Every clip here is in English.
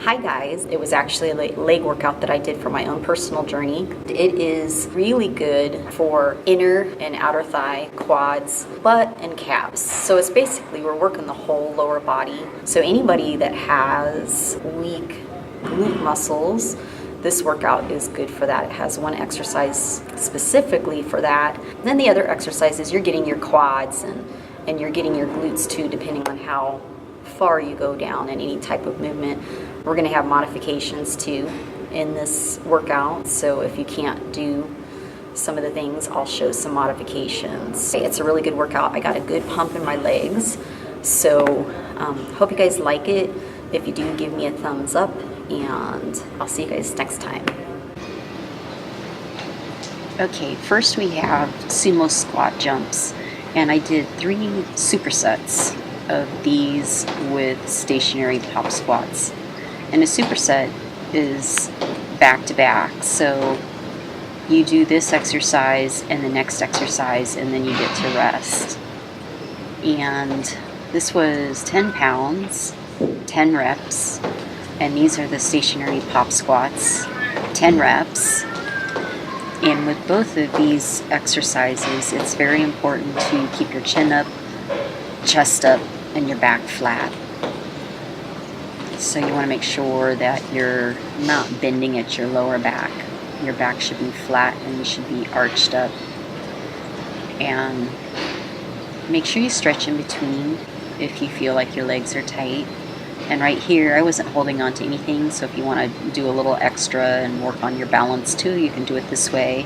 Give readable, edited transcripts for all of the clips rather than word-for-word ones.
Hi guys, it was actually a leg workout that I did for my own personal journey. It is really good for inner and outer thigh, quads, butt, and calves. So it's basically we're working the whole lower body. So anybody that has weak glute muscles, this workout is good for that. It has one exercise specifically for that. And then the other exercises, you're getting your quads and you're getting your glutes too, depending on how far you go down in any type of movement. We're going to have modifications too in this workout. So if you can't do some of the things, I'll show some modifications. It's a really good workout. I got a good pump in my legs. So hope you guys like it. If you do, give me a thumbs up, and I'll see you guys next time. Okay, first we have sumo squat jumps, and I did 3 supersets of these with stationary rop squats. And a superset is back to back, so you do this exercise and the next exercise, and then you get to rest. And this was 10 pounds, 10 reps, and these are the stationary rop squats, 10 reps. And with both of these exercises, it's very important to keep your chin up, chest up, and your back flat. So you want to make sure that you're not bending at your lower back. Your back should be flat and you should be arched up. And make sure you stretch in between if you feel like your legs are tight. And right here, I wasn't holding on to anything, so if you want to do a little extra and work on your balance too, you can do it this way.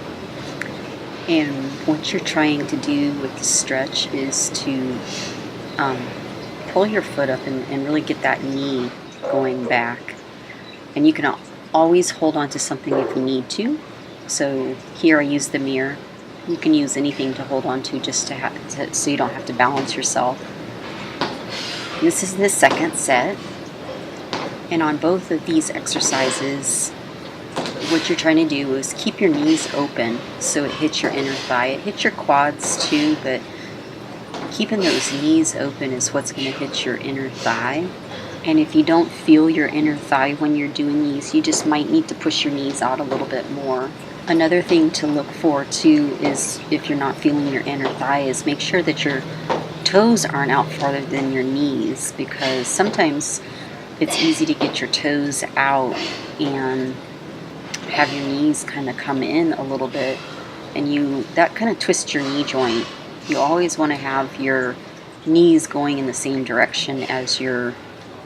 And what you're trying to do with the stretch is to pull your foot up and really get that knee going back. And you can always hold on to something if you need to. So here I use the mirror. You can use anything to hold on to just so you don't have to balance yourself. This is the second set. And on both of these exercises, what you're trying to do is keep your knees open so it hits your inner thigh. It hits your quads too, but keeping those knees open is what's going to hit your inner thigh. And if you don't feel your inner thigh when you're doing these, you just might need to push your knees out a little bit more. Another thing to look for too is if you're not feeling your inner thigh is make sure that your toes aren't out farther than your knees, because sometimes it's easy to get your toes out and have your knees kind of come in a little bit, and that kind of twists your knee joint. You always want to have your knees going in the same direction as your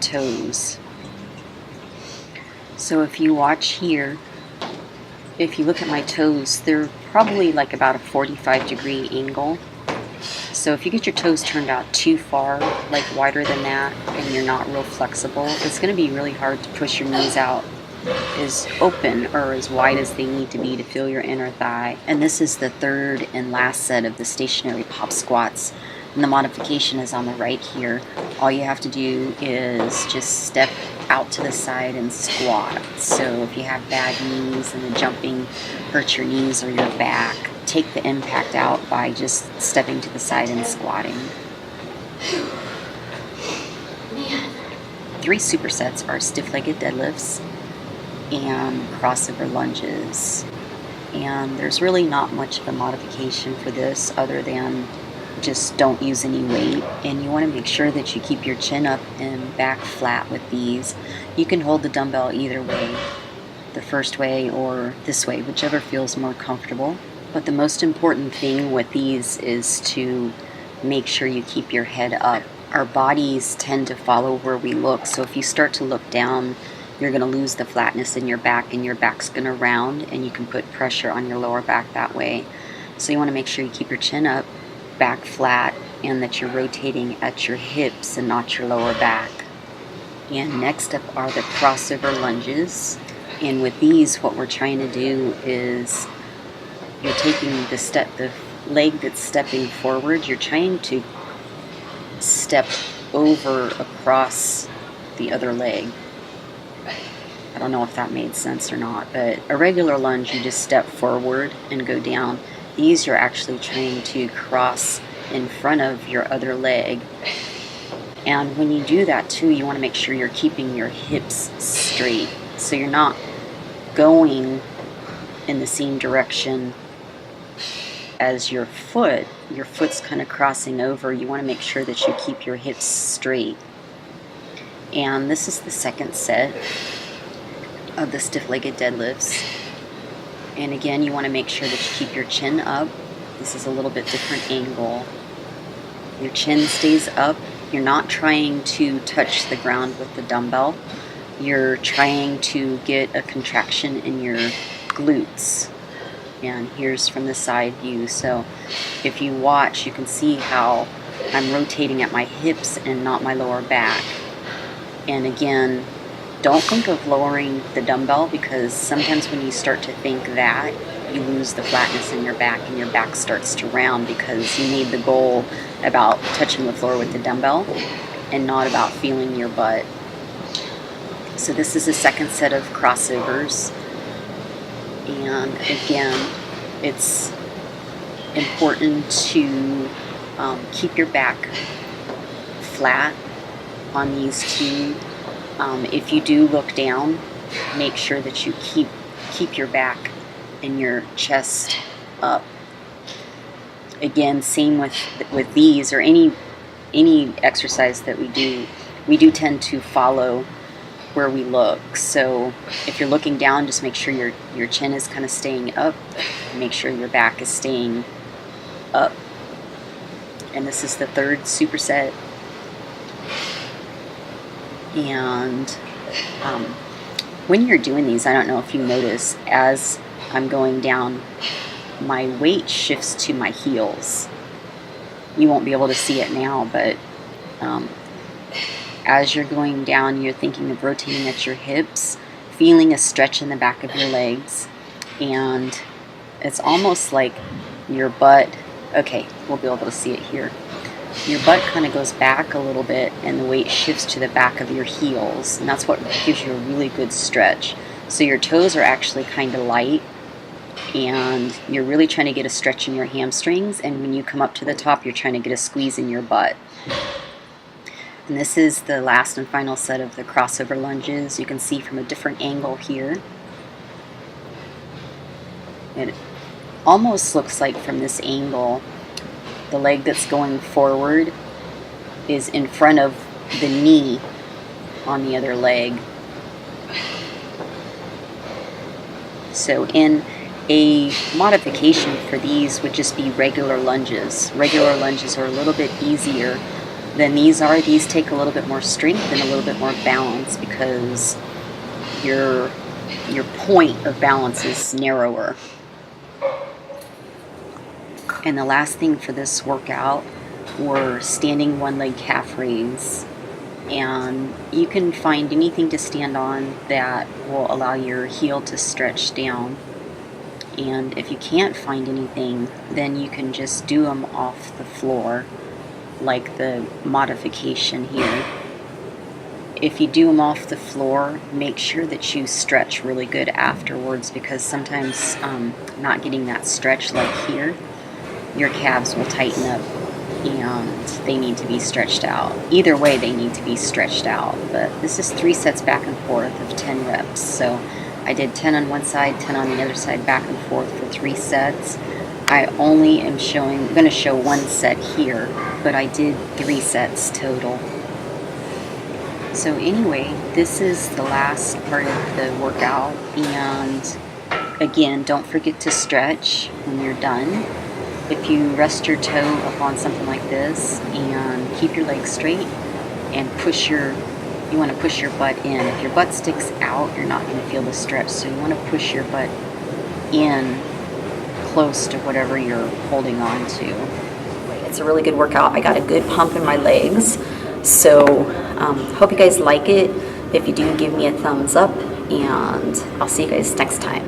toes. So if you watch here, if you look at my toes, they're probably like about a 45-degree angle. So if you get your toes turned out too far, like wider than that, and you're not real flexible, it's going to be really hard to push your knees out as open or as wide as they need to be to feel your inner thigh. And this is the third and last set of the stationary rop squats. And the modification is on the right here. All you have to do is just step out to the side and squat. So if you have bad knees and the jumping hurts your knees or your back, take the impact out by just stepping to the side and squatting. 3 supersets are stiff-legged deadlifts and crossover lunges. And there's really not much of a modification for this other than just don't use any weight. And you want to make sure that you keep your chin up and back flat with these. You can hold the dumbbell either way, the first way or this way, whichever feels more comfortable. But the most important thing with these is to make sure you keep your head up. Our bodies tend to follow where we look, so if you start to look down, you're going to lose the flatness in your back, and your back's going to round, and you can put pressure on your lower back that way. So you want to make sure you keep your chin up, back flat, and that you're rotating at your hips and not your lower back. And next up are the crossover lunges. And with these, what we're trying to do is you're taking the leg that's stepping forward, you're trying to step over across the other leg. I don't know if that made sense or not, but a regular lunge, you just step forward and go down. These you're actually trying to cross in front of your other leg And when you do that too, you want to make sure you're keeping your hips straight, so you're not going in the same direction as your foot. Your foot's kind of crossing over. You want to make sure that you keep your hips straight. And this is the second set of the stiff-legged deadlifts. And again, you want to make sure that you keep your chin up. This is a little bit different angle. Your chin stays up. You're not trying to touch the ground with the dumbbell. You're trying to get a contraction in your glutes. And here's from the side view. So if you watch, you can see how I'm rotating at my hips and not my lower back. And again, don't think of lowering the dumbbell, because sometimes when you start to think that, you lose the flatness in your back and your back starts to round, because you made the goal about touching the floor with the dumbbell and not about feeling your butt. So this is the second set of crossovers. And again, it's important to keep your back flat on these two. If you do look down, make sure that you keep your back and your chest up. Again, same with these or any exercise that we do tend to follow where we look. So if you're looking down, just make sure your chin is kind of staying up. Make sure your back is staying up. And this is the third superset. And when you're doing these, I don't know if you notice, as I'm going down, my weight shifts to my heels. You won't be able to see it now, but as you're going down, you're thinking of rotating at your hips, feeling a stretch in the back of your legs, and it's almost like your butt, okay, we'll be able to see it here. Your butt kind of goes back a little bit and the weight shifts to the back of your heels, and that's what gives you a really good stretch. So your toes are actually kind of light, and you're really trying to get a stretch in your hamstrings, and when you come up to the top, you're trying to get a squeeze in your butt. And this is the last and final set of the crossover lunges. You can see from a different angle here. It almost looks like from this angle, the leg that's going forward is in front of the knee on the other leg. So in a modification for these would just be regular lunges. Regular lunges are a little bit easier than these are. These take a little bit more strength and a little bit more balance, because your point of balance is narrower. And the last thing for this workout were standing one leg calf raise. And you can find anything to stand on that will allow your heel to stretch down. And if you can't find anything, then you can just do them off the floor, like the modification here. If you do them off the floor, make sure that you stretch really good afterwards, because sometimes not getting that stretch like here, your calves will tighten up and they need to be stretched out. Either way, they need to be stretched out. But this is 3 sets back and forth of 10 reps. So I did 10 on one side, 10 on the other side, back and forth for 3 sets. I only am going to show 1 set here, but I did 3 sets total. So anyway, this is the last part of the workout, and again, don't forget to stretch when you're done. If you rest your toe upon something like this and keep your legs straight and you want to push your butt in. If your butt sticks out, you're not going to feel the stretch, so you want to push your butt in close to whatever you're holding on to. It's a really good workout. I got a good pump in my legs, so hope you guys like it. If you do, give me a thumbs up, and I'll see you guys next time.